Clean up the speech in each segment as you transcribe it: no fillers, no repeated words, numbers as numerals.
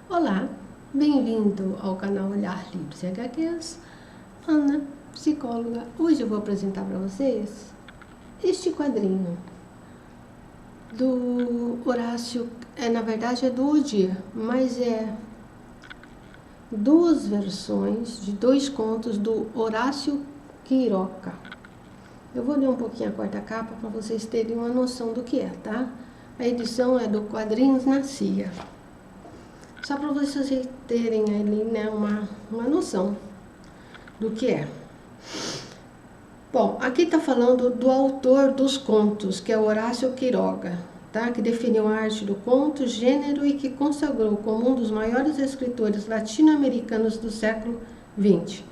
Olá, bem-vindo ao canal Olhar Livros e HQs, Ana, psicóloga. Hoje eu vou apresentar para vocês este quadrinho do Horácio, na verdade é do Odir, mas é duas versões de dois contos do Horácio Quiroga. Eu vou ler um pouquinho a quarta capa para vocês terem uma noção do que é, tá? A edição é do Quadrinhos na CIA. Só para vocês terem ali, né, uma noção do que é. Bom, aqui está falando do autor dos contos, que é Horácio Quiroga, tá? Que definiu a arte do conto, gênero e que consagrou como um dos maiores escritores latino-americanos do século XX.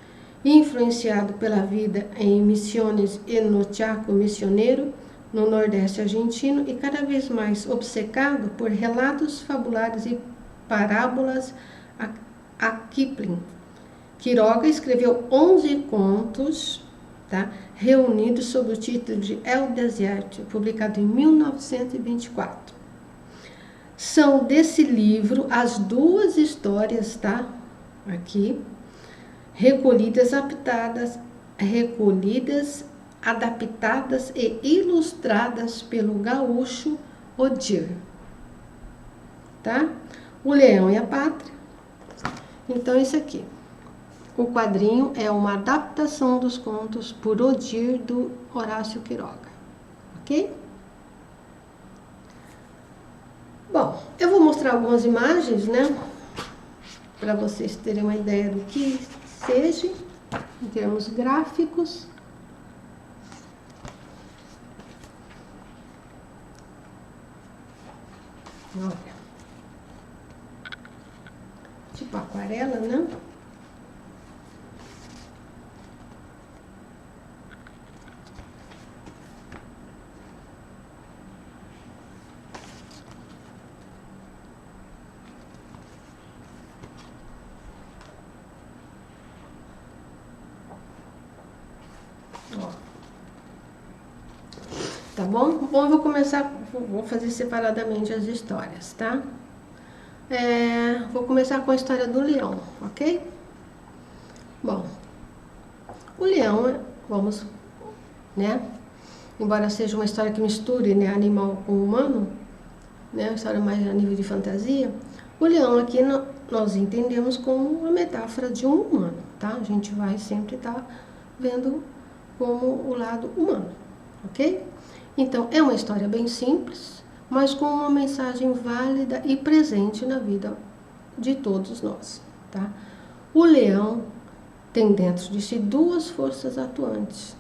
Influenciado pela vida em Misiones e no Chaco missioneiro, no Nordeste argentino, e cada vez mais obcecado por relatos fabulares e parábolas a Kipling. Quiroga escreveu 11 contos, tá, reunidos sob o título de El Desierto, publicado em 1924. São desse livro as duas histórias, tá, aqui, recolhidas, adaptadas e ilustradas pelo gaúcho Odir, tá? O Leão e a Pátria. Então, isso aqui. O quadrinho é uma adaptação dos contos por Odir do Horácio Quiroga. Ok? Bom, eu vou mostrar algumas imagens, né? Para vocês terem uma ideia do que seja, em termos gráficos. Olha. Tipo aquarela, né? Ó. Tá bom? Bom, eu vou fazer separadamente as histórias, tá? Vou começar com a história do leão, ok? Bom, o leão, vamos, né? Embora seja uma história que misture, né, animal com humano, né, uma história mais a nível de fantasia, o leão aqui nós entendemos como uma metáfora de um humano, tá? A gente vai sempre estar vendo como o lado humano, ok? Então, é uma história bem simples, mas com uma mensagem válida e presente na vida de todos nós, tá? O leão tem dentro de si duas forças atuantes,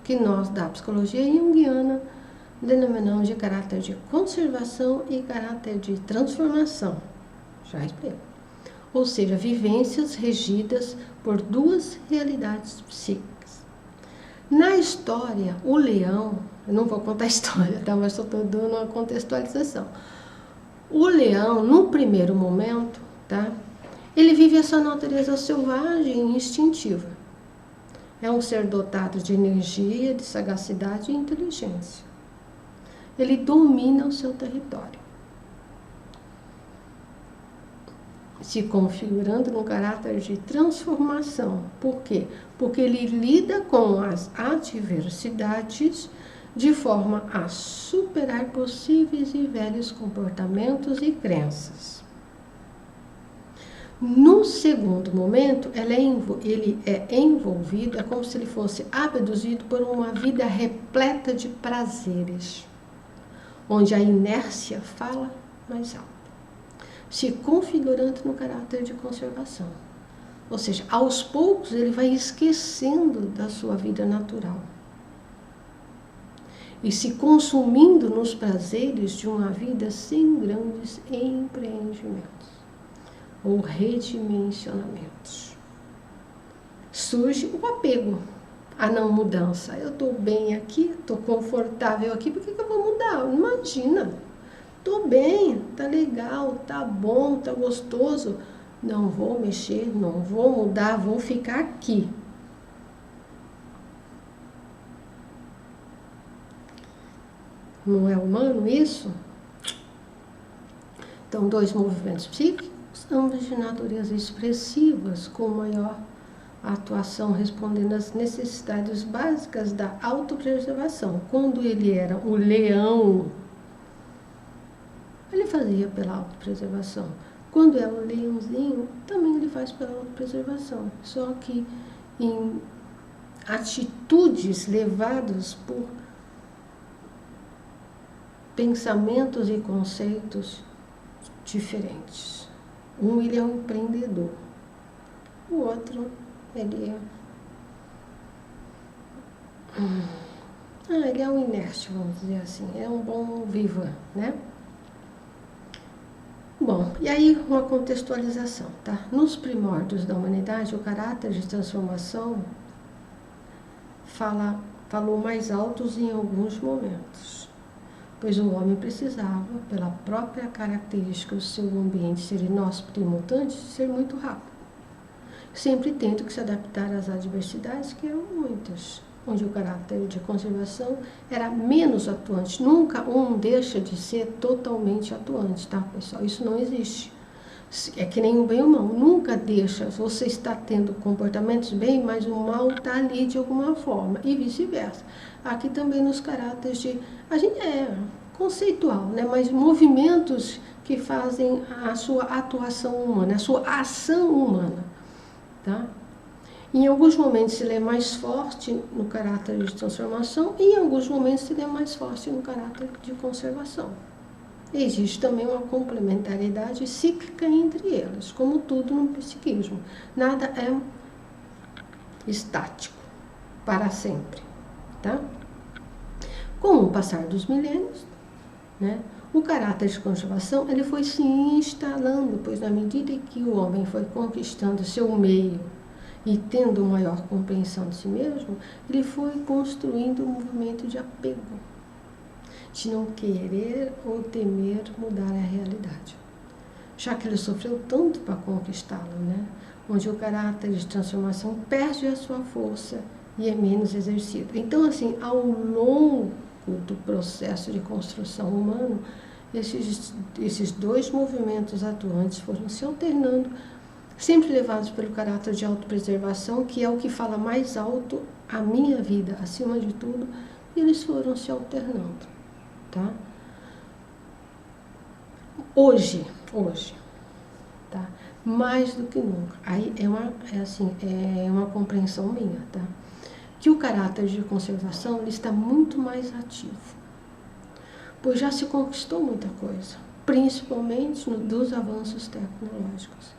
que nós, da psicologia junguiana, denominamos de caráter de conservação e caráter de transformação. Já explico. Ou seja, vivências regidas por duas realidades psíquicas. Na história, o leão, eu não vou contar a história, tá? Mas só estou dando uma contextualização. O leão, no primeiro momento, tá? Ele vive essa natureza selvagem e instintiva. É um ser dotado de energia, de sagacidade e inteligência. Ele domina o seu território, se configurando num caráter de transformação. Por quê? Porque ele lida com as adversidades de forma a superar possíveis e velhos comportamentos e crenças. No segundo momento, ele é envolvido, é como se ele fosse abduzido por uma vida repleta de prazeres, onde a inércia fala mais alto, se configurando no caráter de conservação. Ou seja, aos poucos ele vai esquecendo da sua vida natural e se consumindo nos prazeres de uma vida sem grandes empreendimentos ou redimensionamentos. Surge o apego, a não mudança. Eu estou bem aqui, estou confortável aqui, por que eu vou mudar? Imagina, estou bem, tá legal, tá bom, tá gostoso. Não vou mexer, não vou mudar, vou ficar aqui. Não é humano isso? Então, dois movimentos psíquicos ambos de natureza expressivas, com maior atuação respondendo às necessidades básicas da autopreservação. Quando ele era o leão, ele fazia pela autopreservação. Quando é o leãozinho, também ele faz pela autopreservação. Só que em atitudes levadas por pensamentos e conceitos diferentes. Um, ele é um empreendedor. O outro, ele é um inerte, vamos dizer assim. É um bom viva, né? Bom, e aí uma contextualização, tá? Nos primórdios da humanidade, o caráter de transformação falou mais altos em alguns momentos, pois o homem precisava, pela própria característica do seu ambiente ser inóspito e mutante, ser muito rápido, sempre tendo que se adaptar às adversidades, que eram muitas, onde o caráter de conservação era menos atuante. Nunca um deixa de ser totalmente atuante, tá, pessoal? Isso não existe. É que nem o bem ou o mal. Nunca deixa. Você está tendo comportamentos bem, mas o mal está ali de alguma forma. E vice-versa. Aqui também nos caráteres de... A gente é conceitual, né? Mas movimentos que fazem a sua atuação humana, a sua ação humana, tá? Em alguns momentos ele é mais forte no caráter de transformação e em alguns momentos ele é mais forte no caráter de conservação. Existe também uma complementariedade cíclica entre elas, como tudo no psiquismo. Nada é estático para sempre, tá? Com o passar dos milênios, né, o caráter de conservação ele foi se instalando, pois na medida em que o homem foi conquistando seu meio e tendo maior compreensão de si mesmo, ele foi construindo um movimento de apego, de não querer ou temer mudar a realidade, já que ele sofreu tanto para conquistá-la, né? Onde o caráter de transformação perde a sua força e é menos exercido. Então, assim, ao longo do processo de construção humano, esses dois movimentos atuantes foram se alternando, sempre levados pelo caráter de autopreservação, que é o que fala mais alto a minha vida, acima de tudo, e eles foram se alternando, tá? Hoje, tá? Mais do que nunca, aí é uma compreensão minha, tá? Que o caráter de conservação ele está muito mais ativo, pois já se conquistou muita coisa, principalmente dos avanços tecnológicos,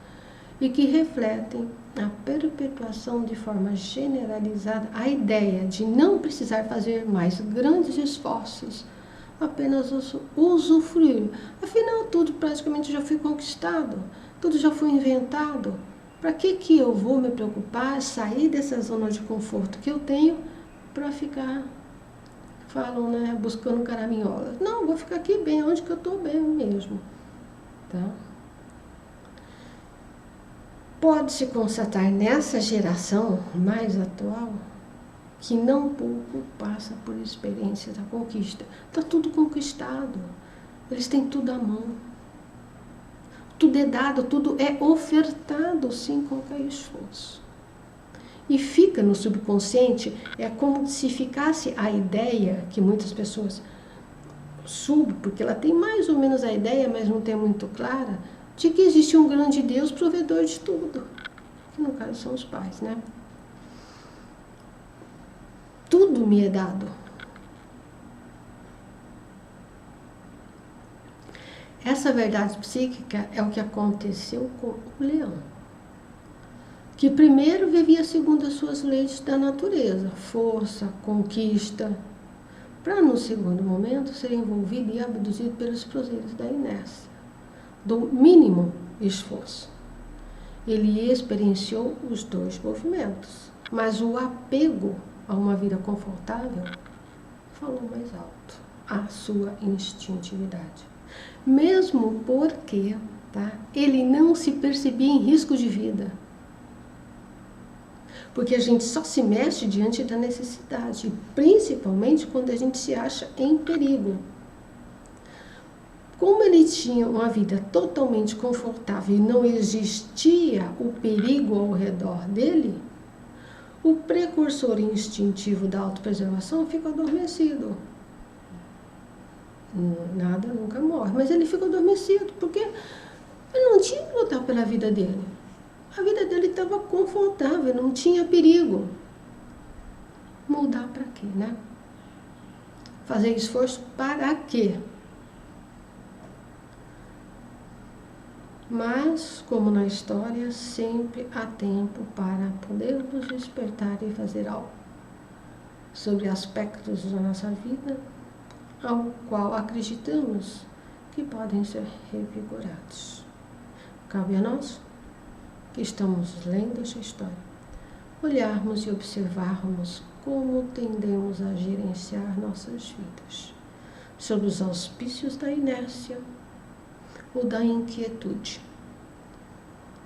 e que refletem a perpetuação de forma generalizada a ideia de não precisar fazer mais grandes esforços, apenas usufruir. Afinal, tudo praticamente já foi conquistado, tudo já foi inventado. Para que eu vou me preocupar, sair dessa zona de conforto que eu tenho para ficar, falam, né, buscando caraminhola? Não, vou ficar aqui bem, onde que eu estou bem mesmo, tá? Pode-se constatar nessa geração mais atual que não pouco passa por experiência da conquista. Está tudo conquistado, eles têm tudo à mão. Tudo é dado, tudo é ofertado sem qualquer esforço. E fica no subconsciente, é como se ficasse a ideia que muitas pessoas porque ela tem mais ou menos a ideia, mas não tem muito clara, de que existe um grande Deus provedor de tudo, que no caso são os pais, né? Tudo me é dado. Essa verdade psíquica é o que aconteceu com o leão, que primeiro vivia segundo as suas leis da natureza, força, conquista, para no segundo momento ser envolvido e abduzido pelos prazeres da inércia, do mínimo esforço. Ele experienciou os dois movimentos, mas o apego a uma vida confortável falou mais alto, a sua instintividade. Mesmo porque, tá, ele não se percebia em risco de vida. Porque a gente só se mexe diante da necessidade, principalmente quando a gente se acha em perigo. Como ele tinha uma vida totalmente confortável e não existia o perigo ao redor dele, o precursor instintivo da autopreservação fica adormecido. Nada nunca morre, mas ele fica adormecido, porque ele não tinha que lutar pela vida dele. A vida dele estava confortável, não tinha perigo. Mudar para quê, né? Fazer esforço para quê? Mas, como na história, sempre há tempo para podermos despertar e fazer algo sobre aspectos da nossa vida ao qual acreditamos que podem ser revigorados. Cabe a nós, que estamos lendo esta história, olharmos e observarmos como tendemos a gerenciar nossas vidas, sob os auspícios da inércia ou da inquietude,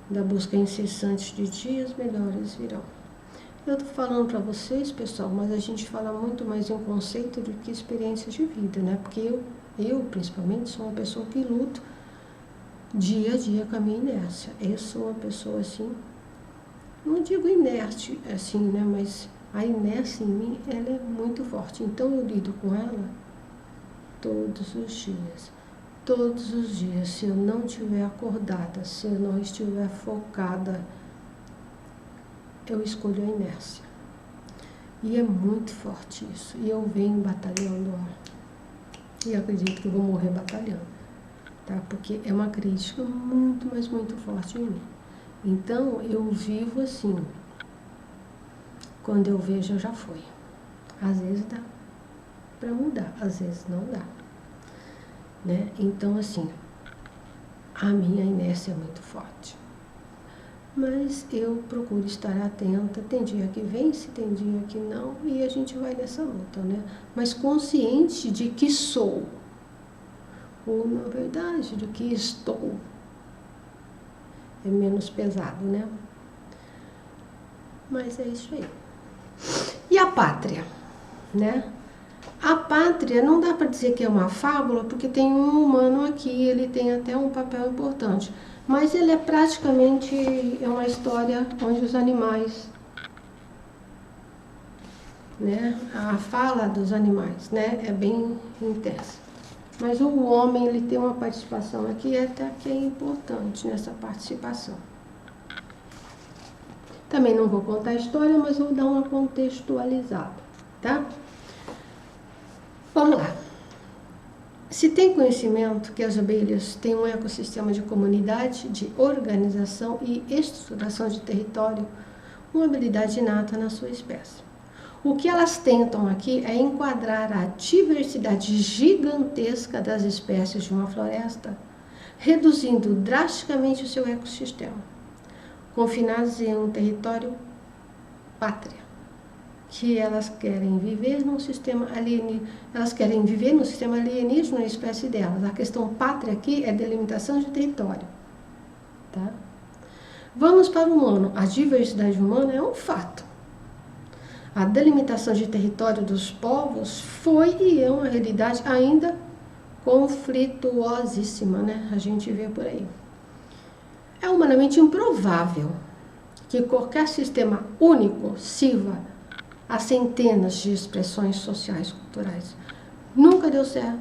da busca incessante de dias melhores virão. Eu estou falando para vocês, pessoal, mas a gente fala muito mais em conceito do que experiência de vida, né? Porque eu principalmente, sou uma pessoa que luto dia a dia com a minha inércia. Eu sou uma pessoa assim, não digo inerte assim, né? Mas a inércia em mim, ela é muito forte. Então eu lido com ela todos os dias. Todos os dias, se eu não estiver acordada, se eu não estiver focada, eu escolho a inércia. E é muito forte isso. E eu venho batalhando, e acredito que eu vou morrer batalhando, tá? Porque é uma crítica muito, mas muito forte em mim. Então, eu vivo assim. Quando eu vejo, já foi. Às vezes dá para mudar, às vezes não dá. Né? Então, assim, a minha inércia é muito forte. Mas eu procuro estar atenta. Tem dia que vence, tem dia que não, e a gente vai nessa luta, né? Mas consciente de que sou, ou na verdade, do que estou, é menos pesado, né? Mas é isso aí. E a pátria, né? A pátria não dá para dizer que é uma fábula, porque tem um humano aqui, ele tem até um papel importante. Mas ele é praticamente uma história onde os animais, né? A fala dos animais, né? É bem intensa. Mas o homem, ele tem uma participação aqui, até que é importante nessa participação. Também não vou contar a história, mas vou dar uma contextualizada, tá? Vamos lá. Se tem conhecimento que as abelhas têm um ecossistema de comunidade, de organização e estruturação de território, uma habilidade inata na sua espécie. O que elas tentam aqui é enquadrar a diversidade gigantesca das espécies de uma floresta, reduzindo drasticamente o seu ecossistema, confinadas em um território pátria, que elas querem viver num sistema alienígena, elas querem viver no sistema alienígena na espécie delas. A questão pátria aqui é delimitação de território, tá? Vamos para o humano. A diversidade humana é um fato. A delimitação de território dos povos foi e é uma realidade ainda conflituosíssima, né? A gente vê por aí. É humanamente improvável que qualquer sistema único sirva a centenas de expressões sociais e culturais. Nunca deu certo.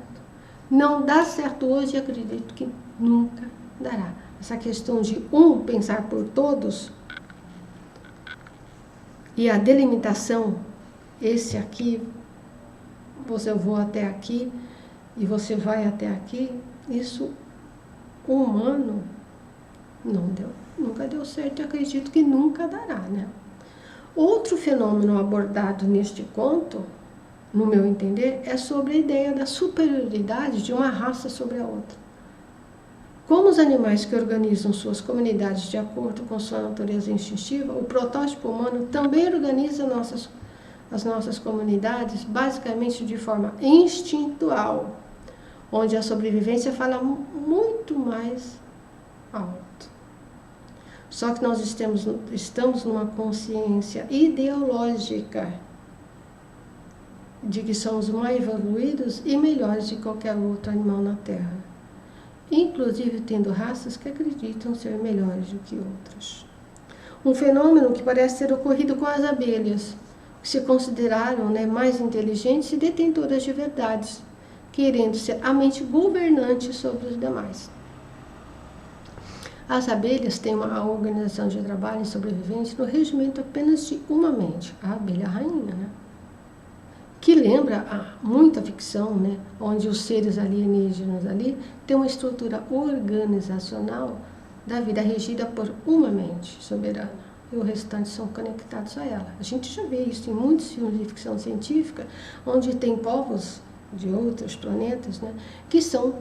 Não dá certo hoje e acredito que nunca dará. Essa questão de pensar por todos e a delimitação, esse aqui, eu vou até aqui e você vai até aqui, isso, o humano, nunca deu certo e acredito que nunca dará, né? Outro fenômeno abordado neste conto, no meu entender, é sobre a ideia da superioridade de uma raça sobre a outra. Como os animais que organizam suas comunidades de acordo com sua natureza instintiva, o protótipo humano também organiza as nossas comunidades basicamente de forma instintual, onde a sobrevivência fala muito mais alto. Só que nós estamos numa consciência ideológica de que somos mais evoluídos e melhores de qualquer outro animal na Terra. inclusive tendo raças que acreditam ser melhores do que outras. Um fenômeno que parece ter ocorrido com as abelhas, que se consideraram, né, mais inteligentes e detentoras de verdades, querendo ser a mente governante sobre os demais. As abelhas têm uma organização de trabalho e sobrevivência no regimento apenas de uma mente, a abelha rainha, né? Que lembra muita ficção, né? Onde os seres alienígenas ali têm uma estrutura organizacional da vida regida por uma mente soberana e o restante são conectados a ela. A gente já vê isso em muitos filmes de ficção científica, onde tem povos de outros planetas, né? Que são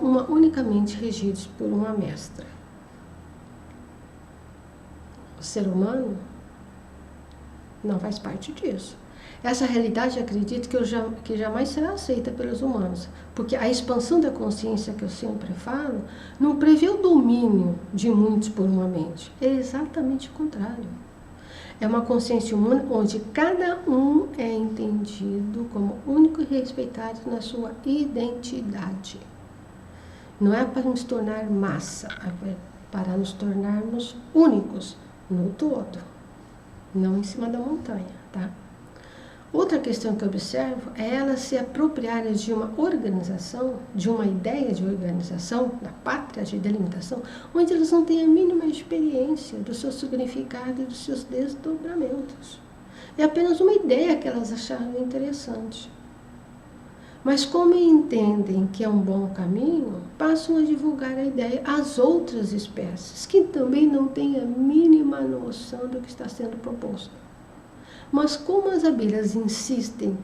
uma unicamente regidos por uma mestra. O ser humano não faz parte disso. Essa realidade, acredito que jamais será aceita pelos humanos, porque a expansão da consciência que eu sempre falo não prevê o domínio de muitos por uma mente. É exatamente o contrário. É uma consciência humana onde cada um é entendido como único e respeitado na sua identidade. Não é para nos tornar massa, é para nos tornarmos únicos no todo, não em cima da montanha, tá? Outra questão que eu observo é ela se apropriar de uma organização, de uma ideia de organização, da pátria de delimitação, onde eles não têm a mínima experiência do seu significado e dos seus desdobramentos. É apenas uma ideia que elas acharam interessante. Mas como entendem que é um bom caminho, passam a divulgar a ideia às outras espécies, que também não têm a mínima noção do que está sendo proposto. Mas como as abelhas insistem,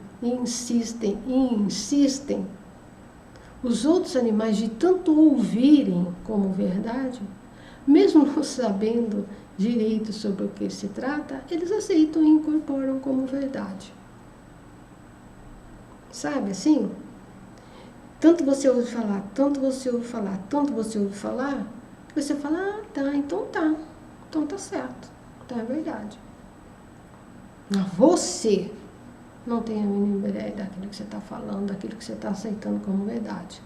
os outros animais de tanto ouvirem como verdade, mesmo não sabendo direito sobre o que se trata, eles aceitam e incorporam como verdade. Sabe assim? Tanto você ouve falar, tanto você ouve falar, tanto você ouve falar, que você fala, então tá certo, então é verdade. Mas você não tem a mínima ideia daquilo que você está falando, daquilo que você está aceitando como verdade.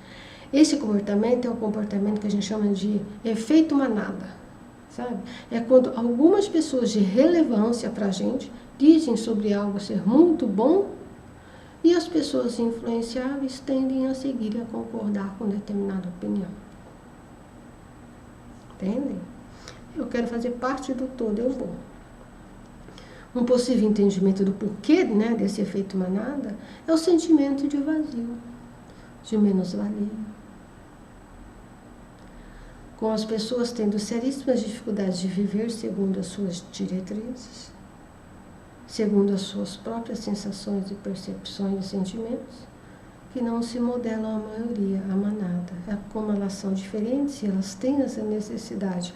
Esse comportamento é um comportamento que a gente chama de efeito manada, sabe? É quando algumas pessoas de relevância para a gente dizem sobre algo ser muito bom e as pessoas influenciáveis tendem a seguir e a concordar com determinada opinião. Entendem? Eu quero fazer parte do todo, eu vou. Um possível entendimento do porquê, né, desse efeito manada é o sentimento de vazio, de menos-valia. Com as pessoas tendo seríssimas dificuldades de viver segundo as suas diretrizes, segundo as suas próprias sensações e percepções e sentimentos, que não se modelam a maioria, a manada. É como elas são diferentes e elas têm essa necessidade,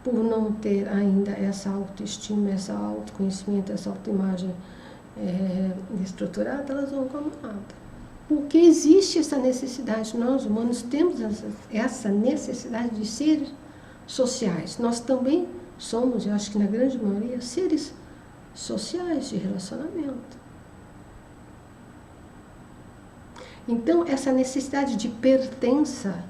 por não ter ainda essa autoestima, esse autoconhecimento, essa autoimagem estruturada, elas vão como manada. Porque existe essa necessidade, nós humanos temos essa necessidade de seres sociais. Nós também somos, eu acho que na grande maioria, seres sociais de relacionamento. Então, essa necessidade de pertença,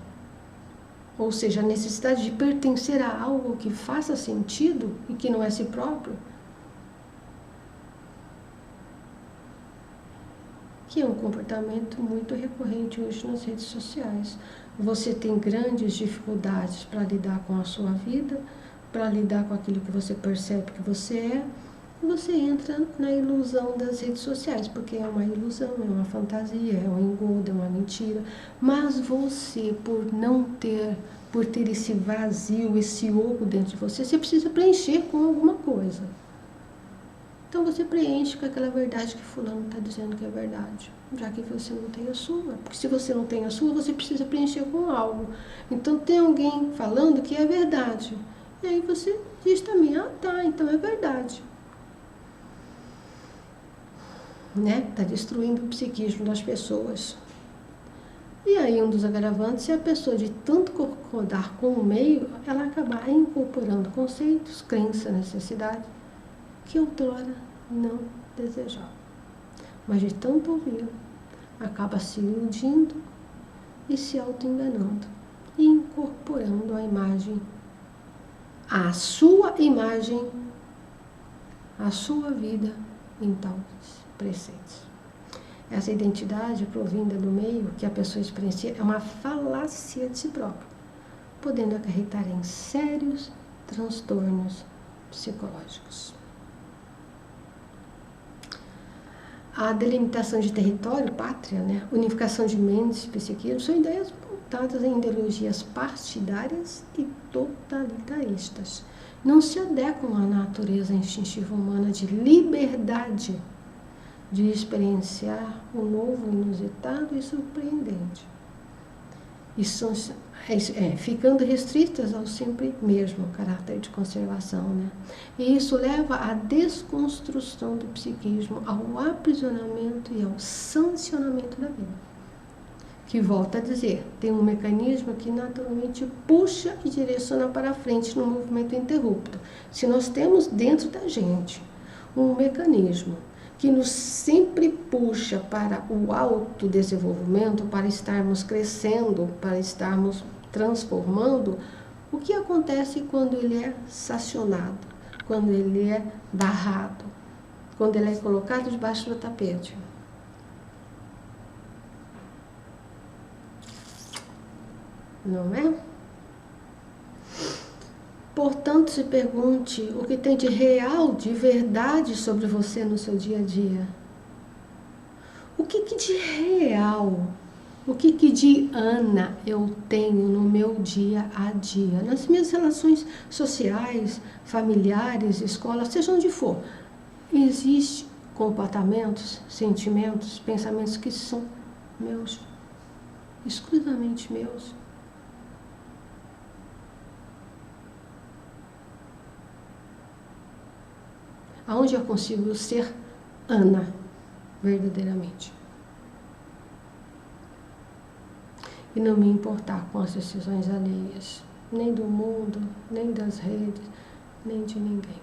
ou seja, a necessidade de pertencer a algo que faça sentido e que não é si próprio, que é um comportamento muito recorrente hoje nas redes sociais. Você tem grandes dificuldades para lidar com a sua vida, para lidar com aquilo que você percebe que você é, e você entra na ilusão das redes sociais, porque é uma ilusão, é uma fantasia, é um engodo, é uma mentira. Mas você, por ter esse vazio, esse oco dentro de você, você precisa preencher com alguma coisa. Então você preenche com aquela verdade que fulano está dizendo que é verdade, já que você não tem a sua. Porque se você não tem a sua, você precisa preencher com algo. Então tem alguém falando que é verdade. E aí você diz também, então é verdade. Né? Está destruindo o psiquismo das pessoas. E aí um dos agravantes é a pessoa de tanto concordar com o meio, ela acabar incorporando conceitos, crença, necessidade, que outrora não desejava. Mas de tanto ouvir, acaba se iludindo e se auto-enganando. e incorporando a imagem, a sua imagem, a sua vida em tais preceitos. Essa identidade provinda do meio que a pessoa experiencia é uma falácia de si própria, podendo acarretar em sérios transtornos psicológicos. A delimitação de território, pátria, né? Unificação de mentes, psiquismo, são ideias pautadas em ideologias partidárias e totalitaristas. Não se adequam à natureza instintiva humana de liberdade, de experienciar o novo, inusitado e surpreendente. E são, ficando restritas ao sempre mesmo caráter de conservação, né? E isso leva à desconstrução do psiquismo, ao aprisionamento e ao sancionamento da vida. Que, volta a dizer, tem um mecanismo que naturalmente puxa e direciona para frente no movimento interrupto. Se nós temos dentro da gente um mecanismo que nos sempre puxa para o autodesenvolvimento, para estarmos crescendo, para estarmos transformando, o que acontece quando ele é sancionado, quando ele é barrado, quando ele é colocado debaixo do tapete? Não é? Portanto, se pergunte o que tem de real, de verdade sobre você no seu dia a dia. O que de real, o que de Ana eu tenho no meu dia a dia, nas minhas relações sociais, familiares, escola, seja onde for. Existem comportamentos, sentimentos, pensamentos que são meus, exclusivamente meus. Aonde eu consigo ser Ana, verdadeiramente. E não me importar com as decisões alheias, nem do mundo, nem das redes, nem de ninguém.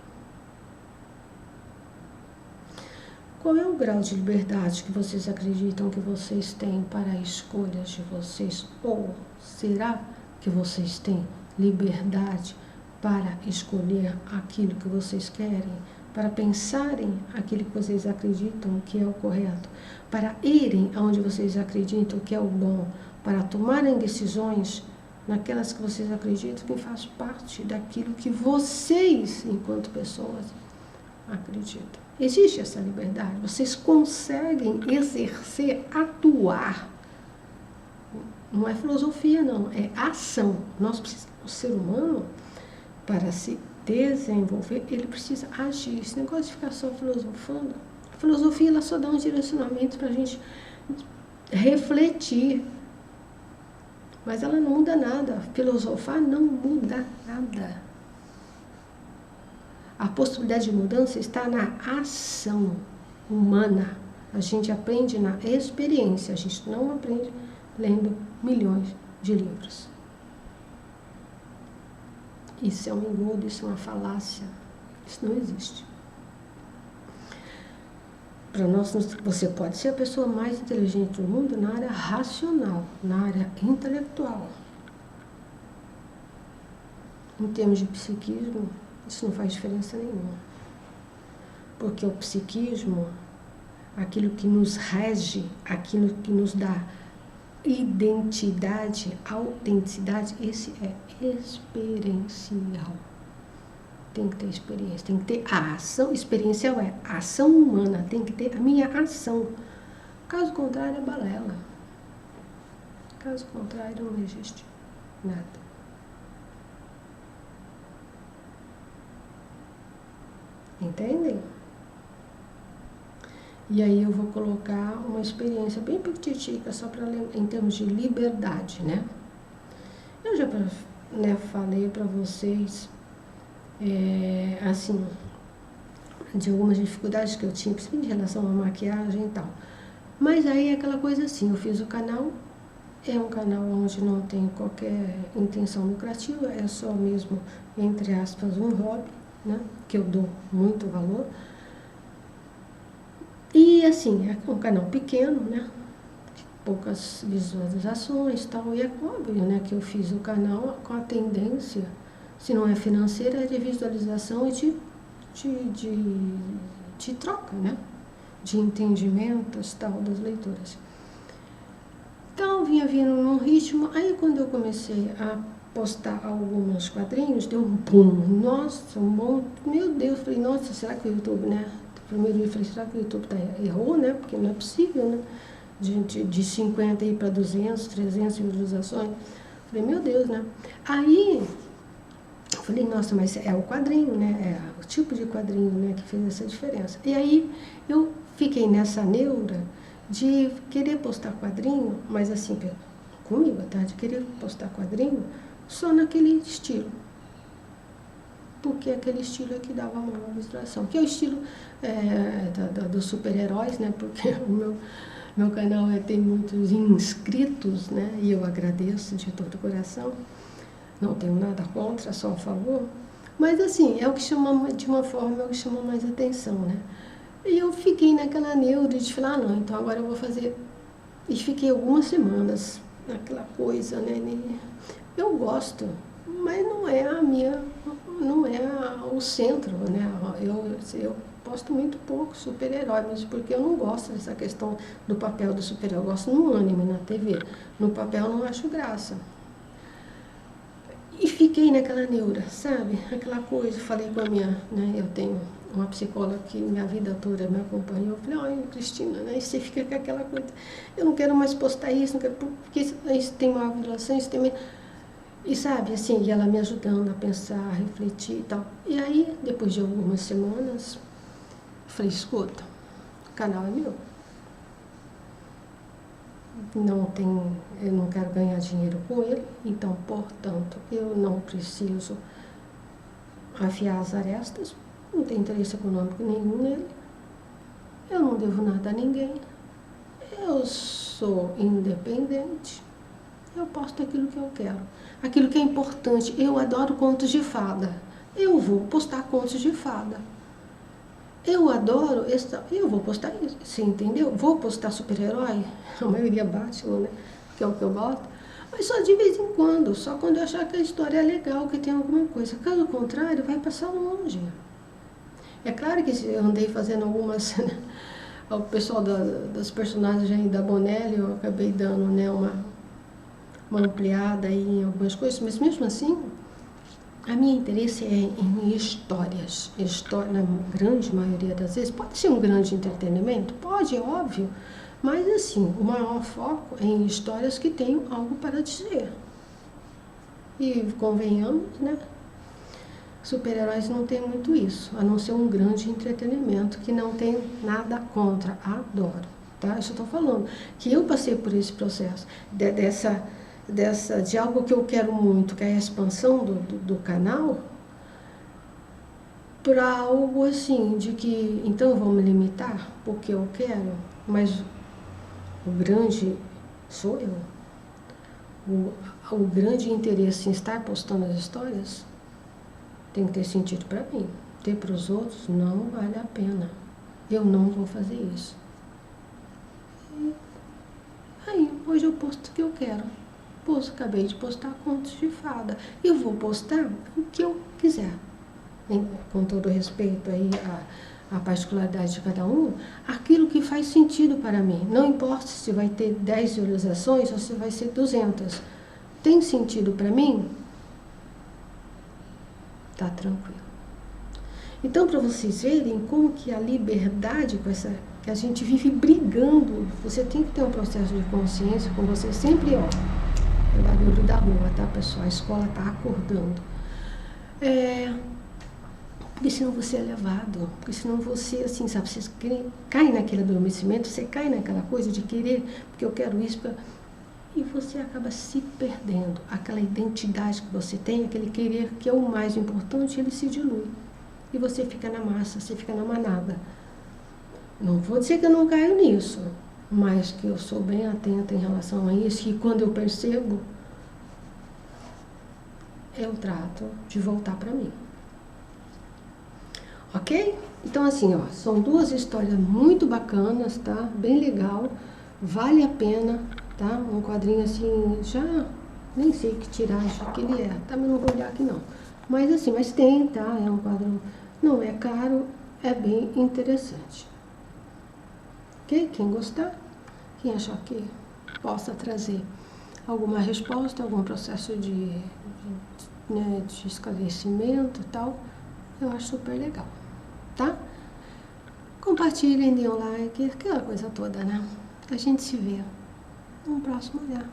Qual é o grau de liberdade que vocês acreditam que vocês têm para escolhas de vocês? Ou será que vocês têm liberdade para escolher aquilo que vocês querem? Para pensarem aquilo que vocês acreditam que é o correto, para irem aonde vocês acreditam que é o bom, para tomarem decisões naquelas que vocês acreditam que faz parte daquilo que vocês, enquanto pessoas, acreditam. Existe essa liberdade, vocês conseguem exercer, atuar. Não é filosofia, não, é ação. Nós precisamos, o ser humano, para se desenvolver, ele precisa agir. Esse negócio de ficar só filosofando, a filosofia ela só dá um direcionamento para a gente refletir, mas ela não muda nada. Filosofar não muda nada. A possibilidade de mudança está na ação humana. A gente aprende na experiência, a gente não aprende lendo milhões de livros. Isso é um engodo, isso é uma falácia, isso não existe. Para nós, você pode ser a pessoa mais inteligente do mundo na área racional, na área intelectual. Em termos de psiquismo, isso não faz diferença nenhuma. Porque o psiquismo, aquilo que nos rege, aquilo que nos dá identidade, autenticidade, esse é experiencial. Tem que ter experiência, tem que ter a ação. Experiencial é a ação humana, tem que ter a minha ação. Caso contrário, é balela. Caso contrário, não existe nada. Entendem? E aí eu vou colocar uma experiência bem petitica, só para em termos de liberdade, né? Eu já falei para vocês, assim, de algumas dificuldades que eu tinha, principalmente em relação à maquiagem e tal. Mas aí é aquela coisa assim, eu fiz o canal, é um canal onde não tem qualquer intenção lucrativa, é só mesmo, entre aspas, um hobby, né? Que eu dou muito valor. E assim, é um canal pequeno, né? poucas visualizações e tal. E é óbvio, né, que eu fiz o canal com a tendência, se não é financeira, é de visualização e de troca, né? De entendimentos tal das leituras. Então, vinha vindo num ritmo. Aí, quando eu comecei a postar alguns quadrinhos, deu um boom. Nossa, um monte. Meu Deus, falei, nossa, será que o YouTube, né? Primeiro eu falei, será que o YouTube errou, né? Porque não é possível, né? De 50 aí para 200, 300 visualizações. Falei, meu Deus, né? Aí, eu falei, nossa, mas é o quadrinho, né? É o tipo de quadrinho, né, que fez essa diferença. E aí, eu fiquei nessa neura de querer postar quadrinho, mas assim, comigo, tá? De querer postar quadrinho só naquele estilo. Porque aquele estilo é que dava uma visualização. Que é o estilo dos super-heróis, né? Porque o meu canal tem muitos inscritos, né? E eu agradeço de todo o coração. Não tenho nada contra, só a favor. Mas assim, é o que chama, de uma forma, é o que chama mais atenção, né? E eu fiquei naquela neura de falar, não, então agora eu vou fazer. E fiquei algumas semanas naquela coisa, né? Eu gosto, mas não é a minha, não é o centro, né? Eu posto muito pouco super-herói, mas porque eu não gosto dessa questão do papel do super-herói. Eu gosto no anime, na TV. No papel eu não acho graça. E fiquei naquela neura, sabe? Aquela coisa, falei com a minha, né? Eu tenho uma psicóloga que minha vida toda me acompanhou. Eu falei, olha, Cristina, né? E você fica com aquela coisa, eu não quero mais postar isso, não quero, porque isso tem uma relação, isso tem... E sabe, assim, e ela me ajudando a pensar, a refletir e tal. E aí, depois de algumas semanas, eu falei, escuta, o canal é meu. Eu não quero ganhar dinheiro com ele, então, portanto, eu não preciso afiar as arestas, não tenho interesse econômico nenhum nele, eu não devo nada a ninguém, eu sou independente, eu posto aquilo que eu quero, aquilo que é importante. Eu adoro contos de fada, eu vou postar contos de fada. Eu adoro, eu vou postar isso, você entendeu? Vou postar super-herói, a maioria Batman, né? Que é o que eu boto, mas só de vez em quando, só quando eu achar que a história é legal, que tem alguma coisa. Caso contrário, vai passar longe. É claro que eu andei fazendo algumas, né? O pessoal das personagens aí da Bonelli, eu acabei dando, né, uma ampliada aí em algumas coisas, mas mesmo assim, a minha interesse é em histórias. Na grande maioria das vezes, pode ser um grande entretenimento? Pode, é óbvio. Mas assim, o maior foco é em histórias que tenham algo para dizer. E convenhamos, né? Super-heróis não tem muito isso, a não ser um grande entretenimento, que não tenho nada contra, adoro. Tá? Eu só estou falando que eu passei por esse processo de algo que eu quero muito, que é a expansão do canal, para algo assim, de que então eu vou me limitar porque eu quero, mas o grande sou eu. O grande interesse em estar postando as histórias tem que ter sentido para mim. Ter para os outros não vale a pena. Eu não vou fazer isso. E aí, hoje eu posto o que eu quero. Acabei de postar contos de fada. Eu vou postar o que eu quiser. Com todo respeito aí a particularidade de cada um, aquilo que faz sentido para mim. Não importa se vai ter 10 visualizações ou se vai ser 200. Tem sentido para mim? Tá tranquilo. Então, para vocês verem como que a liberdade que a gente vive brigando, você tem que ter um processo de consciência com você sempre, ó. É o barulho da rua, tá, pessoal? A escola tá acordando. Porque senão você é levado, porque senão você, assim, sabe, você cai naquele adormecimento, você cai naquela coisa de querer, porque eu quero isso, e você acaba se perdendo. Aquela identidade que você tem, aquele querer que é o mais importante, ele se dilui. E você fica na massa, você fica na manada. Não vou dizer que eu não caio nisso, mas que eu sou bem atenta em relação a isso, que quando eu percebo, eu trato de voltar para mim. Ok? Então assim, ó, são duas histórias muito bacanas, tá? Bem legal. Vale a pena, tá? Um quadrinho assim, já nem sei que tiragem que ele é, tá? Mas não vou olhar aqui não. Mas assim, mas tem, tá? É um quadro, não é caro, é bem interessante. Ok? Quem gostar, quem achar que possa trazer alguma resposta, algum processo né, de esclarecimento e tal, eu acho super legal, tá? Compartilhem, deem um like, aquela coisa toda, né? A gente se vê no próximo olhar.